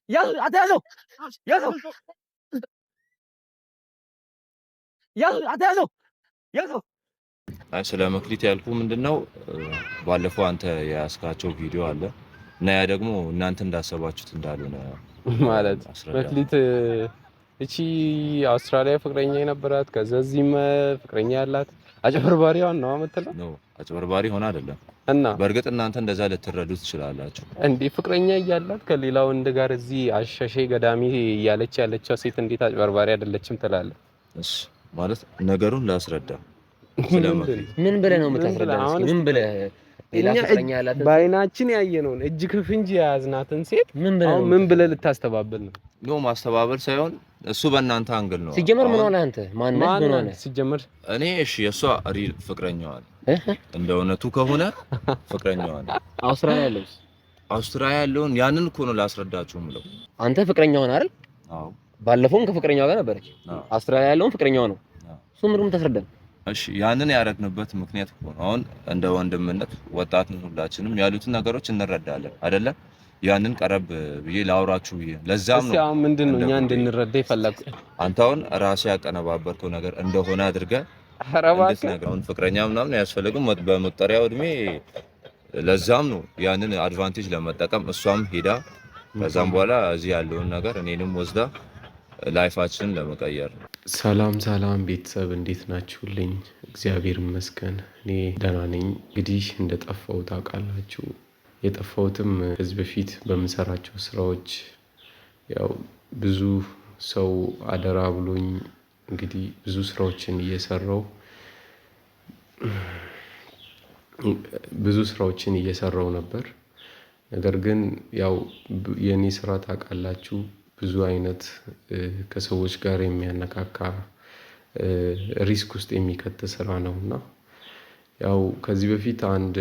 ያዙ አትያዘው ያዘው ያዙ አትያዘው ያዘው። አይ ስለ መክሊት ያልኩ ምንድነው ባለፈው አንተ ያስካቸው ቪዲዮ አለ እና ያ ደግሞ እናንተ እንዳሰባችሁት እንዳልሆነ ማለት መክሊት እቺ አውስትራሊያ ፍቅረኛ የነበራት ከዛ እዚህም ፍቅረኛ ያላት አጭበርባሪዋን ነው የምትለው? ነው አጭበርባሪ ሆነ አይደለም። እና በእርግጥ እናንተ እንደዛ ልትረዱ ትችላላችሁ። እንዴ ፍቅረኛ እያላት ከሌላ ወንድ ጋር እዚህ አሸሼ ገዳሚ እያለች ያለችው ሴት እንዴት አጭበርባሪ አይደለችም ትላለህ? እሺ ማለት ነገሩን ላስረዳ። ስለመክሊት ምን ብለህ ነው የምታስረዳው? ምን ብለህ ሌላ ፍቅረኛ ያላት በአይናችን ያየነውን እጅ ከፍንጅ የያዝናትን ሴት ምን ብለህ ልታስተባብል ነው? ኖ ማስተባበል ሳይሆን እሱ በእናንተ አንግል ነው። ሲጀመር ምን ሆነ አንተ? ማን ሆነ ሲጀመር? እኔ እሺ የሷ ሪል ፍቅረኛዋ እንደ እውነቱ ከሆነ ፍቅረኛዋ ነው። አውስትራሊያ ያለውን ያንን እኮ ነው ላስረዳችሁ ምለው። አንተ ፍቅረኛዋ ነው አይደል? አዎ ባለፈውም ከፍቅረኛዋ ጋር ነበረች። አውስትራሊያ ያለውን ፍቅረኛዋ ነው። እሱ ምንም ተስረዳን። እሺ ያንን ያረግንበት ምክንያት እኮ ነው። አሁን እንደ ወንድምነት ወጣት ሁላችንም ያሉትን ነገሮች እንረዳለን አይደለ? ያንን ቀረብ ብዬ ላውራችሁ ብዬ ለዛም ነው። አሁን ምንድነው እኛ እንድንረዳ ይፈለግ? አንተ አሁን ራስህ ያቀነባበርከው ነገር እንደሆነ አድርገህ እንድትነግረውን ፍቅረኛ ምናምን አያስፈልግም በመጠሪያው እድሜ። ለዛም ነው ያንን አድቫንቴጅ ለመጠቀም እሷም ሄዳ ከዛም በኋላ እዚህ ያለውን ነገር እኔንም ወስዳ ላይፋችንን ለመቀየር። ሰላም ቤተሰብ እንዴት ናችሁልኝ? እግዚአብሔር ይመስገን እኔ ደህና ነኝ። እንግዲህ እንደጠፋው ታውቃላችሁ። የጠፋሁትም ከዚህ በፊት በምሰራቸው ስራዎች ያው ብዙ ሰው አደራ ብሎኝ እንግዲህ ብዙ ስራዎችን እየሰራው ነበር። ነገር ግን ያው የኔ ስራ ታውቃላችሁ ብዙ አይነት ከሰዎች ጋር የሚያነካካ ሪስክ ውስጥ የሚከት ስራ ነውና ያው ከዚህ በፊት አንድ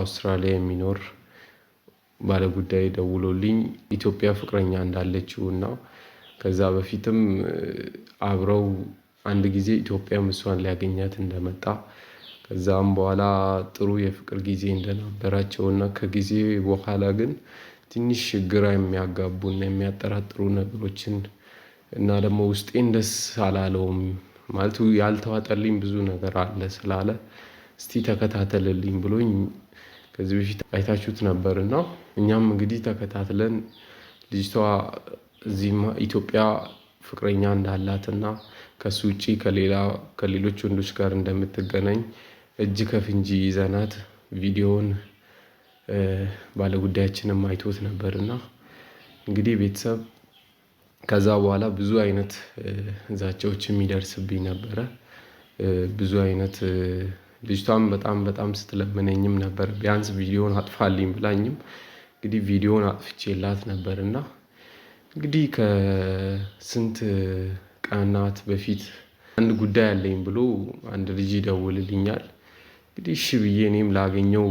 አውስትራሊያ የሚኖር ባለጉዳይ ደውሎልኝ ኢትዮጵያ ፍቅረኛ እንዳለችውና ከዛ በፊትም አብረው አንድ ጊዜ ኢትዮጵያም እሷን ሊያገኛት እንደመጣ ከዛም በኋላ ጥሩ የፍቅር ጊዜ እንደነበራቸውና ከጊዜ በኋላ ግን ትንሽ ግራ የሚያጋቡና የሚያጠራጥሩ ነገሮችን እና ደግሞ ውስጤን ደስ አላለውም ማለት ያልተዋጠልኝ ብዙ ነገር አለ ስላለ እስቲ ተከታተልልኝ ብሎኝ ከዚህ በፊት አይታችሁት ነበርና እኛም እንግዲህ ተከታትለን ልጅቷ እዚህ ኢትዮጵያ ፍቅረኛ እንዳላትና ከሱ ውጪ ከሌሎች ወንዶች ጋር እንደምትገናኝ እጅ ከፍንጂ ይዘናት ቪዲዮውን ባለጉዳያችንም አይቶት ነበርና እንግዲህ ቤተሰብ ከዛ በኋላ ብዙ አይነት ዛቻዎች የሚደርስብኝ ነበረ። ብዙ አይነት ልጅቷም በጣም ስትለምነኝም ነበር ቢያንስ ቪዲዮውን አጥፋልኝ ብላኝም እንግዲህ ቪዲዮውን አጥፍቼላት ነበርና እንግዲህ ከስንት ቀናት በፊት አንድ ጉዳይ አለኝ ብሎ አንድ ልጅ ይደውልልኛል። እንግዲህ እሺ ብዬ እኔም ላገኘው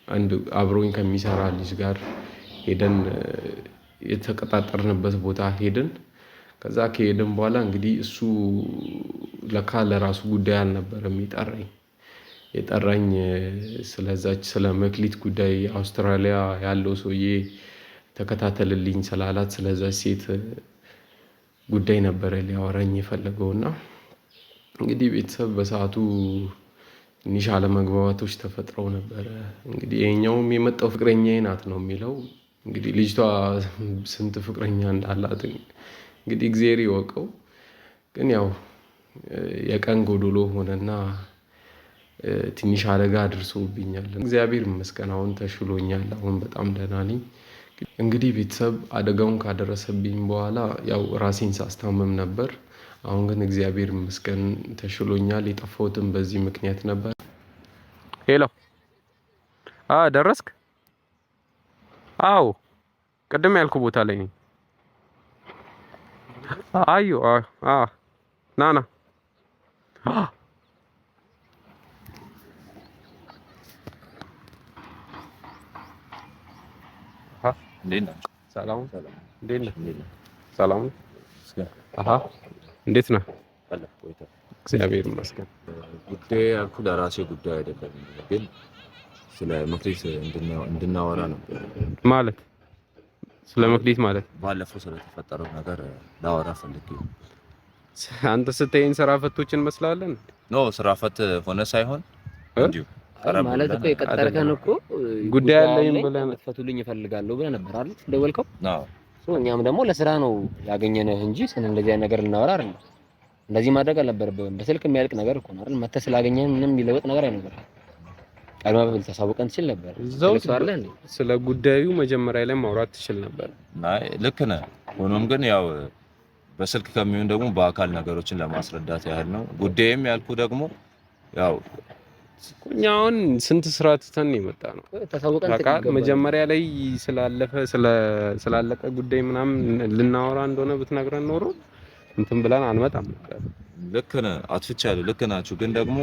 አንድ አብሮኝ ከሚሰራ ልጅ ጋር ሄደን የተቀጣጠርንበት ቦታ ሄድን። ከዛ ከሄድን በኋላ እንግዲህ እሱ ለካ ለራሱ ጉዳይ አልነበረም የጠራኝ ስለ መክሊት ጉዳይ አውስትራሊያ ያለው ሰውዬ ተከታተልልኝ ስላላት ስለዛች ሴት ጉዳይ ነበረ ሊያወራኝ የፈለገውና እንግዲህ ቤተሰብ በሰዓቱ ትንሽ አለመግባባቶች ተፈጥረው ነበረ። እንግዲህ ይሄኛውም የመጣው ፍቅረኛዬ ናት ነው የሚለው። እንግዲህ ልጅቷ ስንት ፍቅረኛ እንዳላት እንግዲህ እግዚአብሔር ይወቀው። ግን ያው የቀን ጎዶሎ ሆነና ትንሽ አደጋ አድርሶብኛል። እግዚአብሔር ይመስገን አሁን ተሽሎኛል። አሁን በጣም ደህና ነኝ። እንግዲህ ቤተሰብ አደጋውን ካደረሰብኝ በኋላ ያው ራሴን ሳስታመም ነበር። አሁን ግን እግዚአብሔር ይመስገን ተሽሎኛል። የጠፋሁትም በዚህ ምክንያት ነበር። ሄሎ ደረስክ? አዎ ቅድም ያልኩ ቦታ ላይ ነኝ። አዩ ናና ሰላም እንዴት ነህ? እግዚአብሔር ይመስገን። ጉዳይ ያልኩህ ለራሴ ጉዳይ አይደለም፣ ግን ስለ መክሊት እንድናወራ ነበር። ማለት ስለ መክሊት ማለት ባለፈው ስለተፈጠረው ነገር ላወራ ፈልጌ። አንተ ስትይኝ ስራ ፈቶችን መስላለን? ኖ ስራ ፈት ሆነ ሳይሆን እንዲሁ ማለት እኮ የቀጠርከን እኮ ጉዳይ አለኝ ብለህ ፈቱልኝ እፈልጋለሁ ብለህ ነበር አይደል ደወልከው? አዎ። እኛም ደግሞ ለስራ ነው ያገኘነህ እንጂ ስለ እንደዚህ አይነት ነገር ልናወራ አይደለም። እንደዚህ ማድረግ አልነበረብህም። በስልክ የሚያልቅ ነገር እኮ ነው አይደል? መተህ ስላገኘህ ምንም የሚለወጥ ነገር አይነበርም። ቀድማ በፊት ተሳውቀን ትችል ነበር። ስለ ጉዳዩ መጀመሪያ ላይ ማውራት ትችል ነበር። አይ ልክ ነህ። ሆኖም ግን ያው በስልክ ከሚሆን ደግሞ በአካል ነገሮችን ለማስረዳት ያህል ነው። ጉዳይም ያልኩ ደግሞ ያው እኛውን ስንት ስራ ትተን የመጣ ነው። ተሳውቀን መጀመሪያ ላይ ስላለቀ ጉዳይ ምናምን ልናወራ እንደሆነ ብትነግረን ኖሮ እንትን ብለን አንመጣም ነበር። ልክ ነህ፣ አጥፍቻለሁ። ልክ ናችሁ። ግን ደግሞ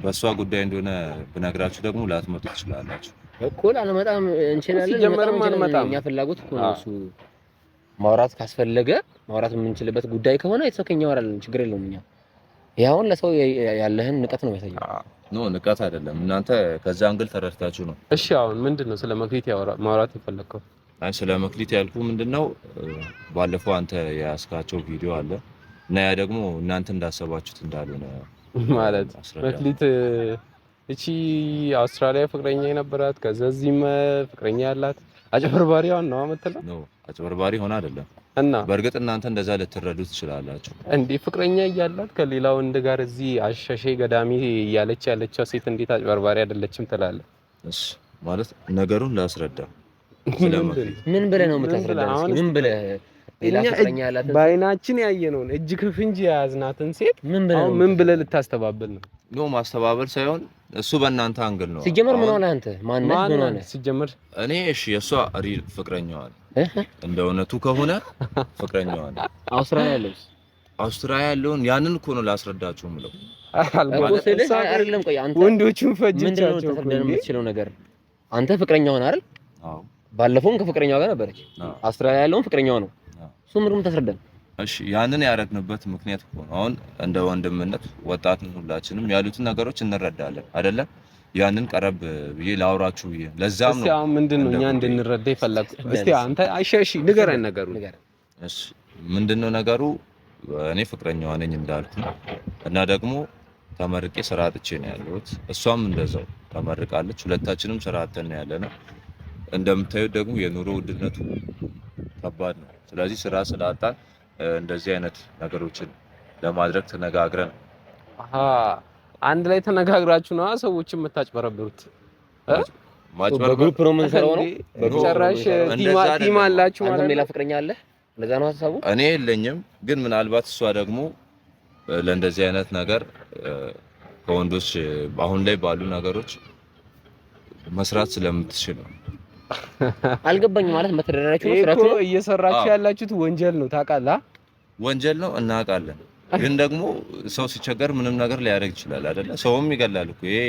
በእሷ ጉዳይ እንደሆነ ብነግራችሁ ደግሞ ላትመጡ ትችላላችሁ እኮ። አንመጣም እንችላለን። እኛ ፍላጎት እኮ ነው እሱ። ማውራት ካስፈለገ ማውራት የምንችልበት ጉዳይ ከሆነ የተሰከኛ ወራለን፣ ችግር የለውም። እኛ ያውን ለሰው ያለህን ንቀት ነው የሚያሳየው። ኖ ንቀት አይደለም። እናንተ ከዛ አንግል ተረድታችሁ ነው። እሺ አሁን ምንድነው ስለ መክሊት ማውራት የፈለከው? አይ ስለ መክሊት ያልኩ ምንድነው ባለፈው አንተ ያስካቸው ቪዲዮ አለ እና ያ ደግሞ እናንተ እንዳሰባችሁት እንዳልሆነ ማለት መክሊት እቺ አውስትራሊያ ፍቅረኛ የነበራት ከዛ እዚህም ፍቅረኛ ያላት አጭበርባሪዋን ነው የምትለው? ኖ አጭበርባሪ ሆነ አይደለም። እና በእርግጥ እናንተ እንደዛ ልትረዱ ትችላላችሁ። እንዴ ፍቅረኛ እያላት ከሌላ ወንድ ጋር እዚህ አሸሼ ገዳሚ እያለች ያለችው ሴት እንዴት አጭበርባሪ አይደለችም ትላለህ? እሺ ማለት ነገሩን ላስረዳ። ምን ብለህ ነው የምታስረዳው? ምን ብለህ ሌላ ፍቅረኛ ያላት በአይናችን ያየነውን እጅ ከፍንጅ የያዝናትን ሴት ምን ብለህ ልታስተባብል ነው? ኖ ማስተባበል ሳይሆን እሱ በእናንተ አንግል ነው። ሲጀመር ምን ሆነ አንተ? ማን ሆነ ሲጀመር? እኔ እሺ የሷ ሪል ፍቅረኛዋ እንደ እውነቱ ከሆነ ፍቅረኛዋ አውስትራሊያ ያለውን ያንን እኮ ነው ላስረዳችሁ የምለው። አይደለም ቆይ አንተ ወንዶቹን ፈጅቻቸው ምንድነው የምትችለው ነገር? አንተ ፍቅረኛዋ ነህ አይደል? አዎ። ባለፈውም ከፍቅረኛዋ ጋር ነበረች። አውስትራሊያ ያለውን ፍቅረኛዋ ነው። እሱ ምንም ተስረዳን። እሺ ያንን ያደረግንበት ምክንያት እኮ ነው። አሁን እንደ ወንድምነት ወጣትን ሁላችንም ያሉትን ነገሮች እንረዳለን አይደለ? ያንን ቀረብ ብዬ ላውራችሁ ብዬ ለዛም ነው። እስቲ አሁን ምንድነው እኛ እንድንረዳ ይፈለግኩ? እስቲ አንተ እሺ ንገረን ነገሩን። እሺ ምንድነው ነገሩ? እኔ ፍቅረኛዋ ነኝ እንዳልኩ እና ደግሞ ተመርቄ ስራ አጥቼ ነው ያለሁት። እሷም እንደዛው ተመርቃለች። ሁለታችንም ስራ አጥተን ነው ያለነው። እንደምታዩት ደግሞ የኑሮ ውድነቱ ከባድ ነው። ስለዚህ ስራ ስላጣን እንደዚህ አይነት ነገሮችን ለማድረግ ተነጋግረን አንድ ላይ ተነጋግራችሁ ነው ሰዎችን የምታጭበረብሩት? በግሩፕ ነው የምንሰራው ነው። በጭራሽ ቲም አላችሁ ማለት ነው። ሌላ ፍቅረኛ አለ? እንደዛ ነው ሀሳቡ? እኔ የለኝም፣ ግን ምናልባት እሷ ደግሞ ለእንደዚህ አይነት ነገር ከወንዶች አሁን ላይ ባሉ ነገሮች መስራት ስለምትችል ነው። አልገባኝም። ማለት መተዳደሪያችሁ ነው ስራችሁ ነው እየሰራችሁ ያላችሁት ወንጀል ነው ታውቃለህ? ወንጀል ነው እናውቃለን። ግን ደግሞ ሰው ሲቸገር ምንም ነገር ሊያደርግ ይችላል አይደለ? ሰውም ይገላል እኮ። ይሄ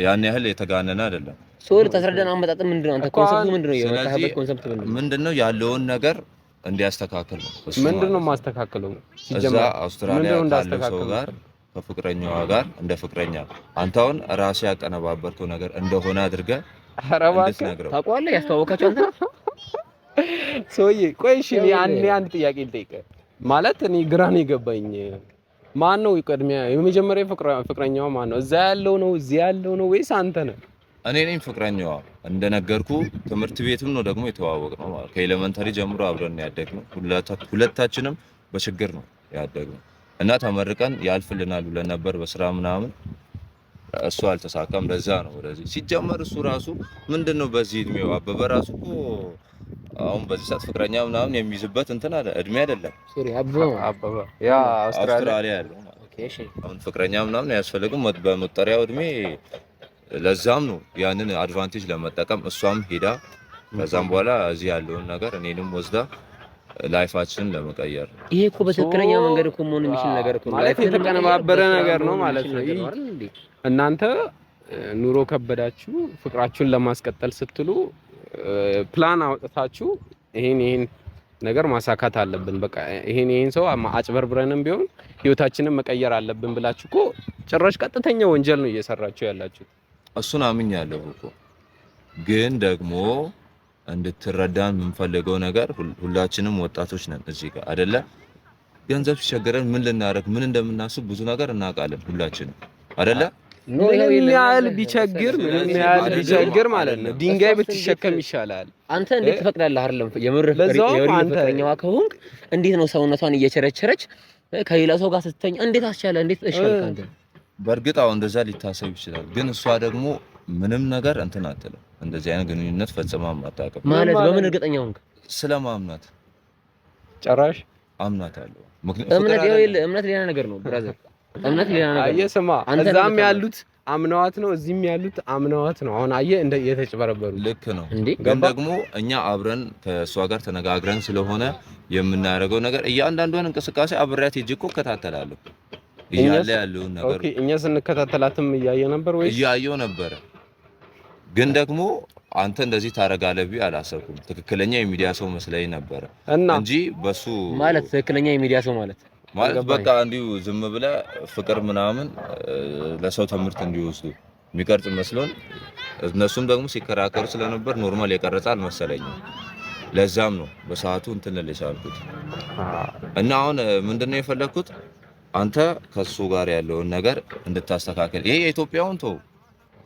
ያን ያህል የተጋነነ አይደለም። ሶል ተስረዳን አመጣጥ ምንድነው? አንተ ኮንሰፕቱ ምንድነው? የመጣህበት ኮንሰፕት ምንድነው? ያለውን ነገር እንዲያስተካክል ነው። ምንድነው ማስተካከለው? እዛ አውስትራሊያ ካለው ሰው ጋር ከፍቅረኛዋ ጋር እንደ ፍቅረኛ አንተ አሁን ራስህ ያቀነባበርከው ነገር እንደሆነ አድርገህ እንድትነግረው ታውቀዋለህ። ያስተዋወቃችሁ አንተ ሰውዬ። ቆይ እሺ አንድ ጥያቄ ልጠይቅህ። ማለት እኔ ግራ ነው የገባኝ። ማን ነው ቅድሚያ የመጀመሪያ ፍቅረኛዋ ማን ነው? እዛ ያለው ነው እዚህ ያለው ነው ወይስ አንተ ነህ? እኔ ነኝ ፍቅረኛዋ። እንደነገርኩ ትምህርት ቤትም ነው ደግሞ የተዋወቅነው ማለት ከኤሌመንተሪ ጀምሮ አብረን ያደግነው። ሁለታችንም በችግር ነው ያደግነው እና ተመርቀን ያልፍልናል ብለን ነበር በስራ ምናምን። እሱ አልተሳካም። ለዛ ነው ወደዚህ ሲጀመር እሱ ራሱ ምንድነው በዚህ እድሜው አበበ ራሱ እኮ አሁን በዚህ ሰዓት ፍቅረኛ ምናምን የሚይዝበት እንትን አለ እድሜ አይደለም። ሶሪ አበበ ያ አውስትራሊያ ያለው ኦኬ። እሺ አሁን ፍቅረኛ ምናምን አያስፈልግም በመጠሪያው እድሜ። ለዛም ነው ያንን አድቫንቴጅ ለመጠቀም እሷም ሄዳ ከዛም በኋላ እዚህ ያለውን ነገር እኔንም ወስዳ ላይፋችንን ለመቀየር። ይሄ እኮ በትክክለኛ መንገድ እኮ መሆን የሚችል ነገር እኮ ማለት የተቀነባበረ ነገር ነው ማለት ነው። እናንተ ኑሮ ከበዳችሁ ፍቅራችሁን ለማስቀጠል ስትሉ ፕላን አውጥታችሁ ይሄን ነገር ማሳካት አለብን፣ በቃ ይሄን ሰው አጭበርብረንም ቢሆን ህይወታችንን መቀየር አለብን ብላችሁ እኮ ጭራሽ ቀጥተኛ ወንጀል ነው እየሰራችሁ ያላችሁት። እሱን አምኛለሁ እኮ ግን ደግሞ እንድትረዳን የምንፈልገው ነገር ሁላችንም ወጣቶች ነን እዚህ ጋር አይደለ? ገንዘብ ሲቸገረን ምን ልናደርግ ምን እንደምናስብ ብዙ ነገር እናውቃለን ሁላችንም አይደለ? ምንም ያህል ቢቸግር ማለት ነው ድንጋይ ብትሸከም ይሻላል። አንተ እንዴት ትፈቅዳለህ? አይደለም የምርህ ፍቅረኛዋ ከሆንክ እንዴት ነው ሰውነቷን እየቸረቸረች ከሌላ ሰው ጋር ስትተኛ እንዴት አስቻለ? እንዴት እሽልካ አንተ? በእርግጥ አሁን እንደዛ ሊታሰብ ይችላል፣ ግን እሷ ደግሞ ምንም ነገር እንትን አትልም። እንደዚህ አይነት ግንኙነት ፈጽማም አታውቅም ማለት በምን እርግጠኛ ሆንክ? ስለማምናት ጭራሽ አምናታለሁ። እምነት ሌላ ነገር ነው ብራዘር፣ እምነት ሌላ ነገር። አየህ ስማ፣ እዛም ያሉት አምነዋት ነው፣ እዚህም ያሉት አምነዋት ነው። አሁን አየህ እንደ የተጭበረበሩ። ልክ ነው፣ ግን ደግሞ እኛ አብረን ከእሷ ጋር ተነጋግረን ስለሆነ የምናደርገው ነገር እያንዳንዷን እንቅስቃሴ አብሬያት ሄጄ እኮ እከታተላለሁ እያለ ያለውን ነገር። ኦኬ፣ እኛ ስንከታተላትም እያየ ነበር ወይ? እያየው ነበር፣ ግን ደግሞ አንተ እንደዚህ ታረጋለህ ብዬ አላሰብኩም። ትክክለኛ የሚዲያ ሰው መስለኝ ነበር እንጂ በሱ ማለት ትክክለኛ የሚዲያ ሰው ማለት በቃ እንዲሁ ዝም ብለህ ፍቅር ምናምን ለሰው ትምህርት እንዲወስዱ የሚቀርጽ መስሎን፣ እነሱም ደግሞ ሲከራከሩ ስለነበር ኖርማል የቀረጸ አልመሰለኝም። ለዛም ነው በሰዓቱ እንትን ልልሽ አልኩት። እና አሁን ምንድነው የፈለኩት አንተ ከሱ ጋር ያለውን ነገር እንድታስተካከል። ይሄ የኢትዮጵያውን ተው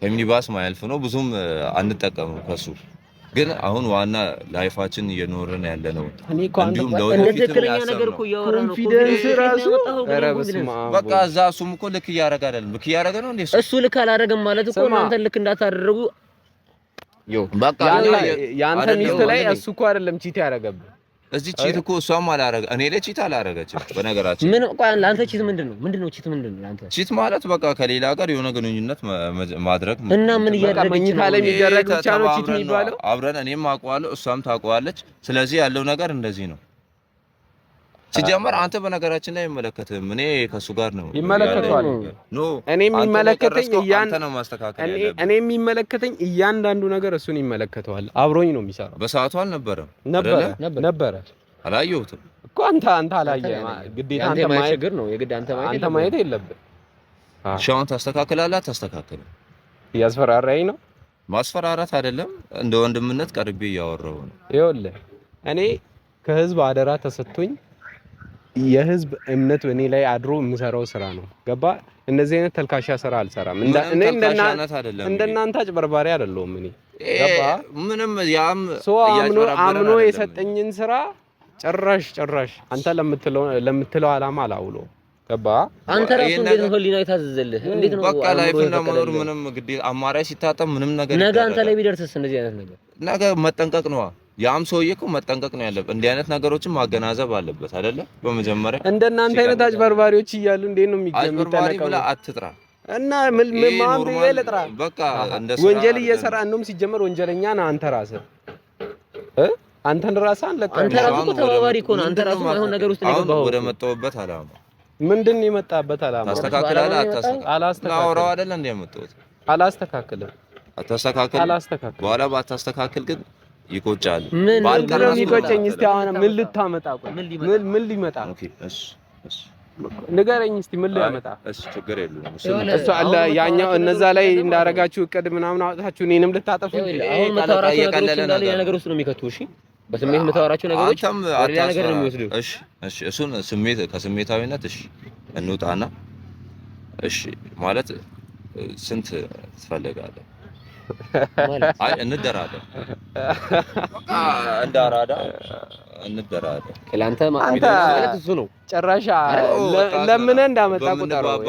ከሚኒባስ ማያልፍ ነው፣ ብዙም አንጠቀምም ከሱ። ግን አሁን ዋና ላይፋችን እየኖርን ያለ ነው። እንዲሁም ለወደፊት ነገር እኮ ያወራ ነው። ኮንፊደንስ ራሱ በቃ እዛ እሱም እኮ ልክ እያደረገ አይደለም። ልክ እያደረገ ነው እንዴ? እሱ ልክ አላደረገም ማለት እኮ እናንተ ልክ እንዳታደርጉ። በቃ ያንተ ሚስት ላይ እሱ እኮ አይደለም ቺት ያደረገብህ። እዚህ ቺት እኮ እሷም አላረገ እኔ ላይ ቺት አላረገችም። በነገራችን ምን ቆይ ለአንተ ቺት ምንድነው? ቺት ምንድነው ለአንተ? ቺት ማለት በቃ ከሌላ ጋር የሆነ ግንኙነት ማድረግ እና ምን እያደረገች መኝታ ላይ የሚደረግ ብቻ ነው ቺት የሚባለው? አብረን እኔም አውቀዋለሁ እሷም ታውቀዋለች። ስለዚህ ያለው ነገር እንደዚህ ነው። ሲጀመር አንተ በነገራችን ላይ አይመለከትም። እኔ ከሱ ጋር ነው ይመለከታል። እኔ የሚመለከተኝ እያንዳንዱ ነገር እሱን ይመለከተዋል። አብሮኝ ነው የሚሰራው። በሰዓቱ አልነበረም ነበረ አላየሁትም እኮ አንተ አላየህም። ግዴታ አንተ ማየት ነው የግድ አንተ ማየት የለብህ። ሻውን ታስተካክላለህ አታስተካክልም? እያስፈራራኝ ነው። ማስፈራራት አይደለም፣ እንደ ወንድምነት ቀርቤ እያወራሁ ነው። ይኸውልህ እኔ ከህዝብ አደራ ተሰጥቶኝ የህዝብ እምነት እኔ ላይ አድሮ የምሰራው ስራ ነው። ገባ? እንደዚህ አይነት ተልካሻ ስራ አልሰራም። እንደናንተ አጭበርባሪ አይደለሁም እኔ። ገባ? ምንም ያም አምኖ የሰጠኝን ስራ ጭራሽ አንተ ለምትለው አላማ አላውሎ። ገባ? አንተ ራስህ እንዴት ነው ህሊና የታዘዘልህ? እንዴት ነው በቃ ላይፍን ለመኖር ምንም ግዴታ አማራጭ ሲታጠም ምንም ነገር ነገ አንተ ላይ ቢደርስስ እንደዚህ አይነት ነገር ነገ መጠንቀቅ ነው። ያም ሰውዬ እኮ መጠንቀቅ ነው ያለበት። እንዲህ አይነት ነገሮችን ማገናዘብ አለበት አይደለ? በመጀመሪያ እንደናንተ አይነት አጭበርባሪዎች እያሉ እንዴት ነው የሚጠነቀቀው? አትጥራ እና ማን ይለጥራ? በቃ እንደ ወንጀል እየሰራ እንደውም ሲጀመር ወንጀለኛ ነህ አንተ ራስህ አንተን ራስህ አንለቀህ። አንተ ራስህ እኮ ተባባሪ እኮ ነህ። አንተ ራስህ አይሆን ነገር ውስጥ ነው የገባኸው። ወደ መጣሁበት አላማ ምንድን ነው የመጣበት አላማ? ታስተካክላለህ አታስተካክልም? ላወራው አይደለ እንደ የመጣሁት አላስተካክልም። አታስተካክልም። በኋላ ባታስተካክል ግን ይቆጫል። ባልቀረም ይቆጨኝ። እስቲ አሁን ምን ልታመጣ? ምን ሊመጣ? እሺ ንገረኝ እስቲ ምን ሊያመጣ? እሺ ችግር የለውም። እሱ አለ ያኛው እነዛ ላይ እንዳረጋችሁ እቅድ ምናምን አውጣችሁ እኔንም ልታጠፉ። አሁን መታወራችሁ ነገሮች እንዳለ ያ ነገር ውስጥ ነው የሚከቱ። እሺ በስሜት መታወራችሁ ነገሮች ሌላ ነገር ነው የሚወስዱ። እሺ እሱን ስሜት ከስሜታዊነት እሺ እንውጣና እሺ ማለት ስንት ትፈልጋለህ? አይ እንደራለን። እንዳራዳ እንደራለን። ለአንተ ማለት እሱ ነው ጭራሽ ለምነህ እንዳመጣ ቁጠረው።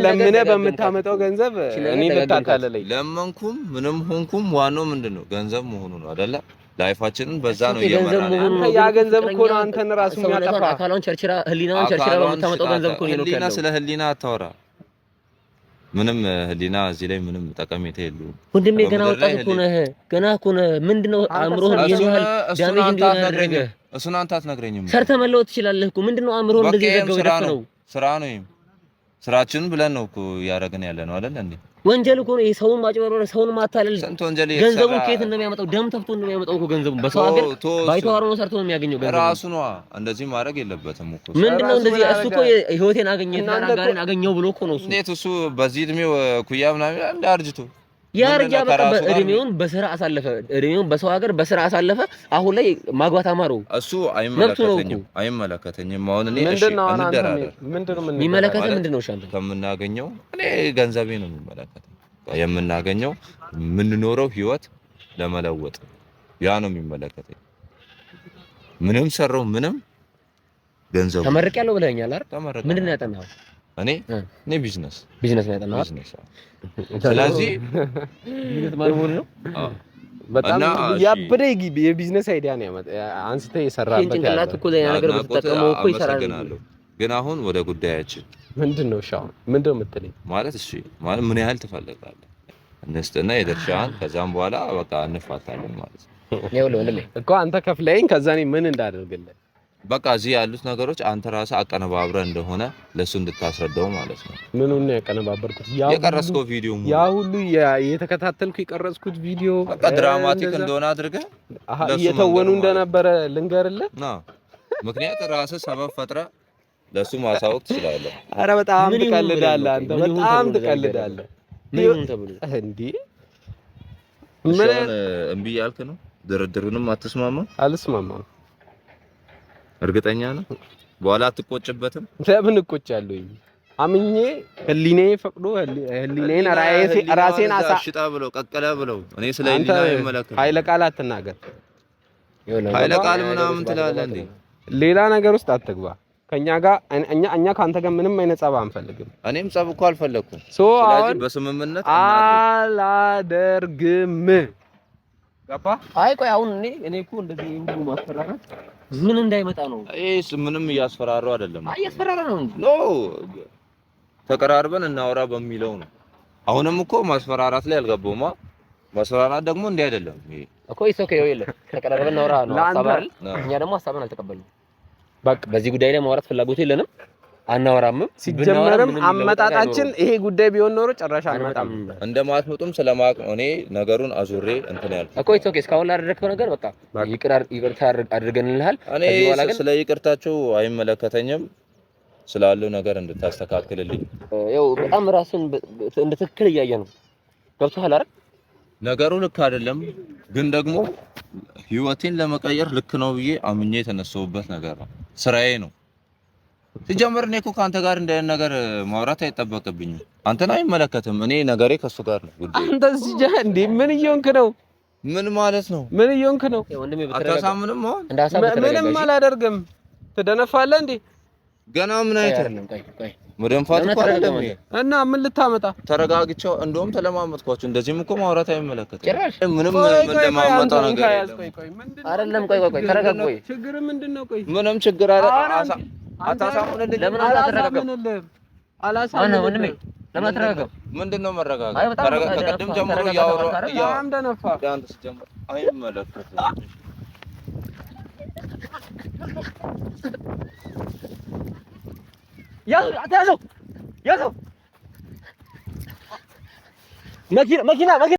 ለምነህ በምታመጣው ገንዘብ እኔ ልታታለለኝ። ለመንኩም ምንም ሆንኩም ዋናው ምንድነው ገንዘብ መሆኑ ነው አይደለ? ላይፋችንን በዛ ነው እየመራን። ያ ገንዘብ እኮ ነው አንተን ራሱ የሚያጠፋ። አካሏን ቸርችራ ህሊናዋን ቸርችራ በምታመጣው ገንዘብ እኮ ነው። ህሊና ስለ ህሊና አታወራ። ምንም ህሊና እዚህ ላይ ምንም ጠቀሜታ የለውም ወንድሜ። ገና ወጣት እኮ ነህ፣ ገና እኮ ነህ። ምንድነው አእምሮህን ይሄን ዳሜጅ እንዲሆን ያደረገ? እሱን አንተ አትነግረኝም። ሰርተህ መለወጥ ትችላለህ እኮ። ምንድነው አእምሮህን እንደዚህ ያደረገው? ስራ ነው። ስራችንን ብለን ነው እኮ እያደረግን ያለ ነው አይደል እንዴ? ወንጀል እኮ ነው። ሰውን ማጭበርበር፣ ሰውን ማታለል። ስንት ወንጀል ገንዘቡን ከየት እንደሚያመጣው ደም ተፍቶ እንደሚያመጣው እኮ ገንዘቡን በሰው ሀገር ባይተዋር ነው ሰርቶ የሚያገኘው ገንዘብ ራሱ ነው። እንደዚህ ማድረግ የለበትም እኮ። ምንድነው እንደዚህ? እሱ እኮ ህይወቴን አገኘና ጋርን አገኘው ብሎ እኮ ነው እሱ። እንዴት እሱ በዚህ እድሜው ኩያ ምናምን እንደ አርጅቶ ያርጃ በቃ እድሜውን በስራ አሳለፈ፣ እድሜውን በሰው ሀገር በስራ አሳለፈ። አሁን ላይ ማግባት አማረው። እሱ አይመለከተኝም። አሁን እኔ እሺ እንደራደር። የሚመለከተኝ ምንድነው? ሻንተ ከምናገኘው እኔ ገንዘቤ ነው የሚመለከተኝ። የምናገኘው የምንኖረው ህይወት ለመለወጥ ያ ነው የሚመለከተኝ። ምንም ሰራው ምንም ገንዘብ ተመርቄያለሁ ብለኸኛል አይደል? ምንድነው ያጠናኸው? እኔ ቢዝነስ ነው ያጠናኸው። ስለዚህ ማርሞን ነው በጣም ያበደ የቢዝነስ አይዲያ ነው አንስተህ የሰራበት ያለው ጭንቅላት እኮ ለያ ነገር ብትጠቀመው እኮ ይሰራል። ግን አሁን ወደ ጉዳያችን ምንድነው? ሻው ምንድነው የምትለኝ? ማለት እሺ ማለት ምን ያህል ትፈልጋለህ? እንስጥና የድርሻህን ከዛም በኋላ በቃ እንፋታለን ማለት ነው። ይኸውልህ ወንድሜ እኮ አንተ ከፍለኸኝ ከዛ እኔ ምን እንዳደርግልህ በቃ እዚህ ያሉት ነገሮች አንተ ራስህ አቀነባብረህ እንደሆነ ለሱ እንድታስረዳው ማለት ነው። ምኑን ነው ያቀነባበርኩት? የቀረጽከው ቪዲዮ ሙሉ ያ ሁሉ የተከታተልኩ የቀረጽኩት ቪዲዮ በቃ ድራማቲክ እንደሆነ አድርገህ እየተወኑ እንደነበረ ልንገርልህ ነው። ምክንያቱም ራስህ ሰበብ ፈጥረህ ለሱ ማሳወቅ ትችላለህ። አረ በጣም ትቀልዳለህ አንተ፣ በጣም ትቀልዳለህ። ምን ተብሎ እንዴ? ምን እምቢ ያልክ ነው? ድርድሩንም አትስማማም? አልስማማም። እርግጠኛ ነህ? በኋላ አትቆጭበትም? ለምን እቆጫለሁ? አምኜ ህሊናዬ ፈቅዶ ህሊናዬን ራሴን አሽጣ ብለው ቀቀለ ብለው እኔ ስለ ህሊና ይመለከት ኃይለ ቃል አትናገር። ኃይለ ቃል ምናምን ትላለህ እንዴ? ሌላ ነገር ውስጥ አትግባ። ከኛ ጋር እኛ ካንተ ጋር ምንም አይነት ጸብ አንፈልግም። እኔም ጸብ እኮ አልፈለኩም። ስለዚህ በስምምነት አላደርግም። ገባ? አይ ቆይ አሁን እኔ እኮ እንደዚህ ሁሉ ማስፈራራት ምን እንዳይመጣ ነው? እሺ ምንም እያስፈራራው አይደለም። አይ እያስፈራራ ነው እንዴ? ኖ ተቀራርበን እናውራ በሚለው ነው። አሁንም እኮ ማስፈራራት ላይ አልገባውማ። ማስፈራራት ደግሞ እንዴ አይደለም ይሄ እኮ ይሶከ ይወይለ ተቀራርበን እናውራ ነው ሐሳብ አይደል? እኛ ደግሞ ሐሳብን አልተቀበልንም። በቃ በዚህ ጉዳይ ላይ ማውራት ፍላጎት የለንም። አናወራምም። ሲጀመርም አመጣጣችን ይሄ ጉዳይ ቢሆን ኖሮ ጨራሻ አንመጣም። እንደማትመጡም ስለማቅ ነው እኔ ነገሩን አዙሬ እንትን ያልኩት እኮ ኢትስ ኦኬ። እስካሁን ላደረግከው ነገር በቃ ይቅርታ አድርገንልሃል። እኔ ስለ ይቅርታቸው አይመለከተኝም። ስላለው ነገር እንድታስተካክልልኝ ያው በጣም ራስን እንደ ትክክል እያየህ ነው። ገብቶሃል አይደል? ነገሩ ልክ አይደለም፣ ግን ደግሞ ህይወቴን ለመቀየር ልክ ነው ብዬ አምኜ የተነሳሁበት ነገር ነው። ስራዬ ነው። ሲጀመር እኔ እኮ ካንተ ጋር እንደ ነገር ማውራት አይጠበቅብኝም። አንተን አይመለከትም። እኔ ነገሬ ከሱ ጋር ነው ጉዳይ። አንተ ሲጀ እንዴ ምን እየሆንክ ነው? ምን ማለት ነው? ምን እየሆንክ ነው? አታሳምንም? አሁን ምንም አላደርግም። ትደነፋለህ እንዴ? ገና ምን አይተህ መደንፋት እኮ አይደለም እና ምን ልታመጣ? ተረጋግቼው እንደውም ተለማመጥኳችሁ። እንደዚህም እኮ ማውራት አይመለከትም። ምንም እንደማመጣ ነገር አይደለም። ቆይ ተረጋግ። ቆይ ችግር ምንድነው? ቆይ ምንም ችግር አይደለም። አታሳምንልኝ። ለምን አላተረጋጋም? አላሳምንልኝ ወንድሜ። ለምን አትረጋጋም? ምንድነው መረጋጋት? ከቀደም ጀምሮ ያወራው እንደነፋ ዳንተ ሲጀምር አይመለከትም። ያዘው መኪና